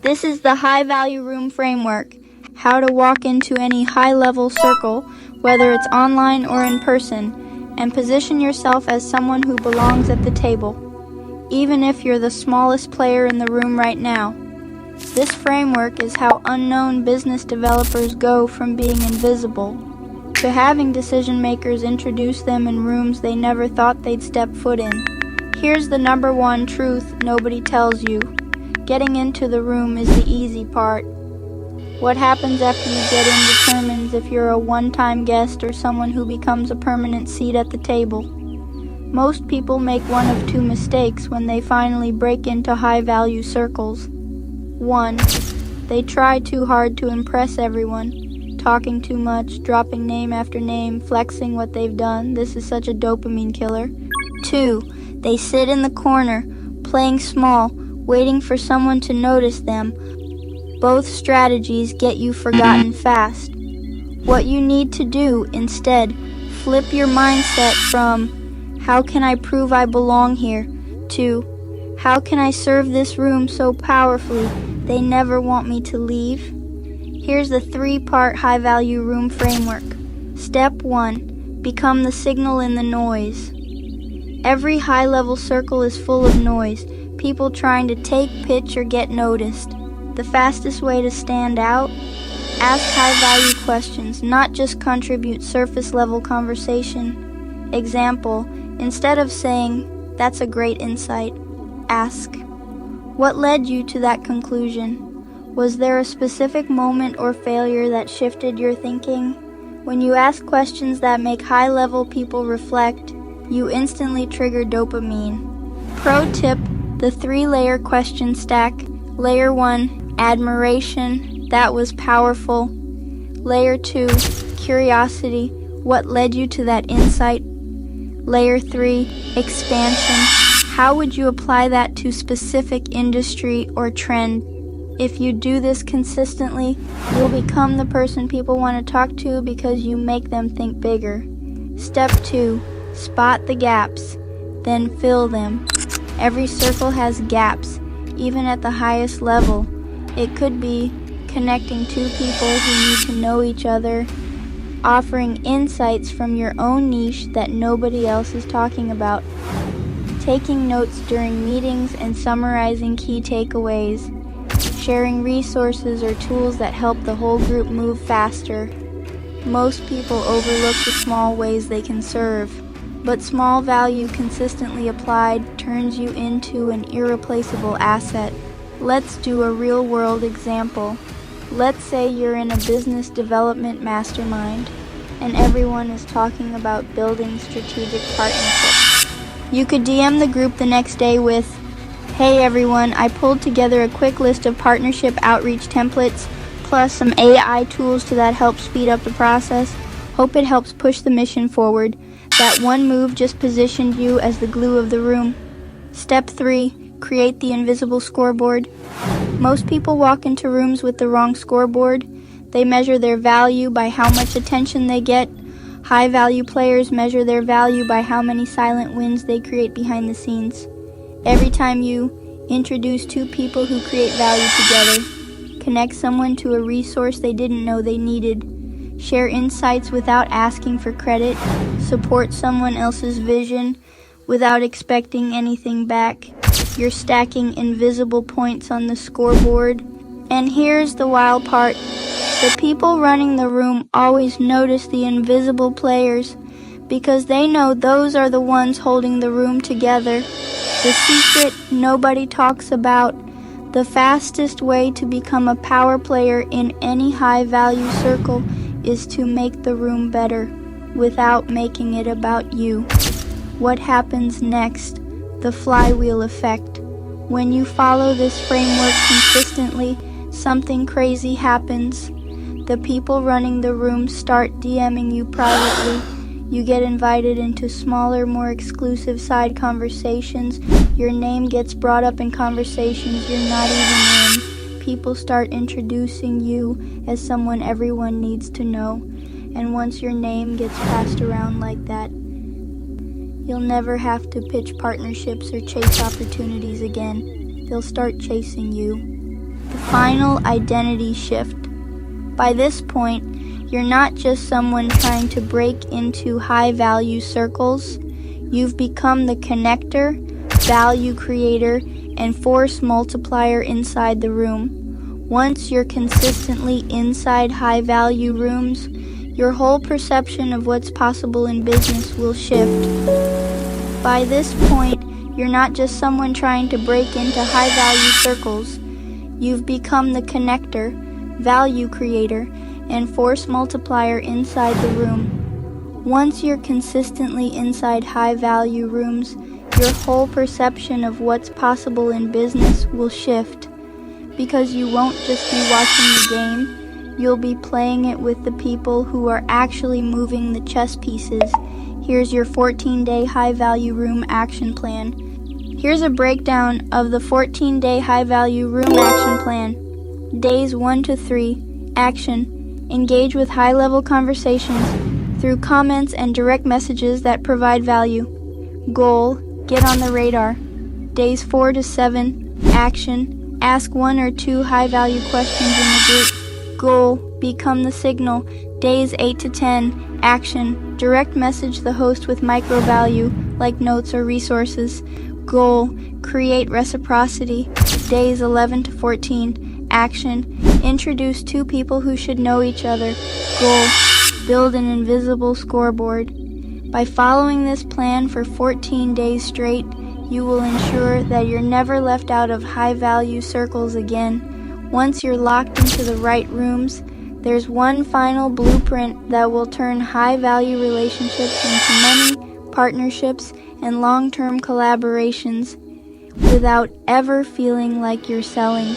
This is the high value room framework. How to walk into any high level circle, whether it's online or in person, and position yourself as someone who belongs at the table, even if you're the smallest player in the room right now. This framework is how unknown business developers go from being invisible to having decision makers introduce them in rooms they never thought they'd step foot in. Here's the number one truth nobody tells you. Getting into the room is the easy part. What happens after you get in determines if you're a one-time guest or someone who becomes a permanent seat at the table. Most people make one of two mistakes when they finally break into high-value circles. 1. They try too hard to impress everyone, talking too much, dropping name after name, flexing what they've done. This is such a dopamine killer. 2. They sit in the corner, playing small, waiting for someone to notice them. Both strategies get you forgotten fast. What you need to do instead, flip your mindset from, how can I prove I belong here, to, how can I serve this room so powerfully they never want me to leave? Here's the 3-part high-value room framework. Step 1. Become the signal in the noise. Every high-level circle is full of noise, people trying to take pitch or get noticed. The fastest way to stand out? Ask high-value questions, not just contribute surface-level conversation. Example, instead of saying, "That's a great insight," ask, "What led you to that conclusion? Was there a specific moment or failure that shifted your thinking?" When you ask questions that make high-level people reflect, you instantly trigger dopamine. Pro tip, the 3-layer question stack. Layer 1, admiration, that was powerful. Layer 2, curiosity, what led you to that insight? Layer 3, expansion, how would you apply that to specific industry or trend? If you do this consistently, you'll become the person people want to talk to because you make them think bigger. Step 2, spot the gaps, then fill them. Every circle has gaps, even at the highest level. It could be connecting two people who need to know each other, offering insights from your own niche that nobody else is talking about, taking notes during meetings and summarizing key takeaways, sharing resources or tools that help the whole group move faster. Most people overlook the small ways they can serve, but small value consistently applied turns you into an irreplaceable asset. Let's do a real-world example. Let's say you're in a business development mastermind, and everyone is talking about building strategic partnerships. You could DM the group the next day with, "Hey everyone, I pulled together a quick list of partnership outreach templates, plus some AI tools that help speed up the process. Hope it helps push the mission forward. That one move just positioned you as the glue of the room." Step 3, create the invisible scoreboard. Most people walk into rooms with the wrong scoreboard. They measure their value by how much attention they get. High-value players measure their value by how many silent wins they create behind the scenes. Every time you introduce two people who create value together, connect someone to a resource they didn't know they needed, share insights without asking for credit, support someone else's vision without expecting anything back, you're stacking invisible points on the scoreboard. And here's the wild part. The people running the room always notice the invisible players because they know those are the ones holding the room together. The secret nobody talks about. The fastest way to become a power player in any high-value circle is to make the room better without making it about you. What happens next? The flywheel effect. When you follow this framework consistently, something crazy happens. The people running the room start DMing you privately. You get invited into smaller, more exclusive side conversations. Your name gets brought up in conversations you're not even in. People start introducing you as someone everyone needs to know. And once your name gets passed around like that, you'll never have to pitch partnerships or chase opportunities again. They'll start chasing you. The final identity shift. By this point, you're not just someone trying to break into high-value circles. You've become the connector, value creator, and force multiplier inside the room. Once you're consistently inside high-value rooms, your whole perception of what's possible in business will shift. By this point, you're not just someone trying to break into high-value circles. You've become the connector, value creator, and force multiplier inside the room. Once you're consistently inside high-value rooms, your whole perception of what's possible in business will shift. Because you won't just be watching the game, you'll be playing it with the people who are actually moving the chess pieces. Here's your 14-day high-value room action plan. Here's a breakdown of the 14-day high-value room action plan. Days 1 to 3. Action. Engage with high-level conversations through comments and direct messages that provide value. Goal. Get on the radar. Days 4 to 7. Action. Ask 1 or 2 high-value questions in the group. Goal. Become the signal. Days 8 to 10. Action. Direct message the host with micro-value, like notes or resources. Goal. Create reciprocity. Days 11 to 14. Action. Introduce 2 people who should know each other. Goal. Build an invisible scoreboard. By following this plan for 14 days straight, you will ensure that you're never left out of high-value circles again. Once you're locked into the right rooms, there's one final blueprint that will turn high-value relationships into money, partnerships, and long-term collaborations without ever feeling like you're selling.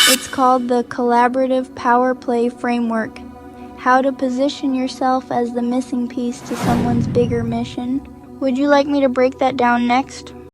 It's called the Collaborative Power Play Framework. How to position yourself as the missing piece to someone's bigger mission. Would you like me to break that down next?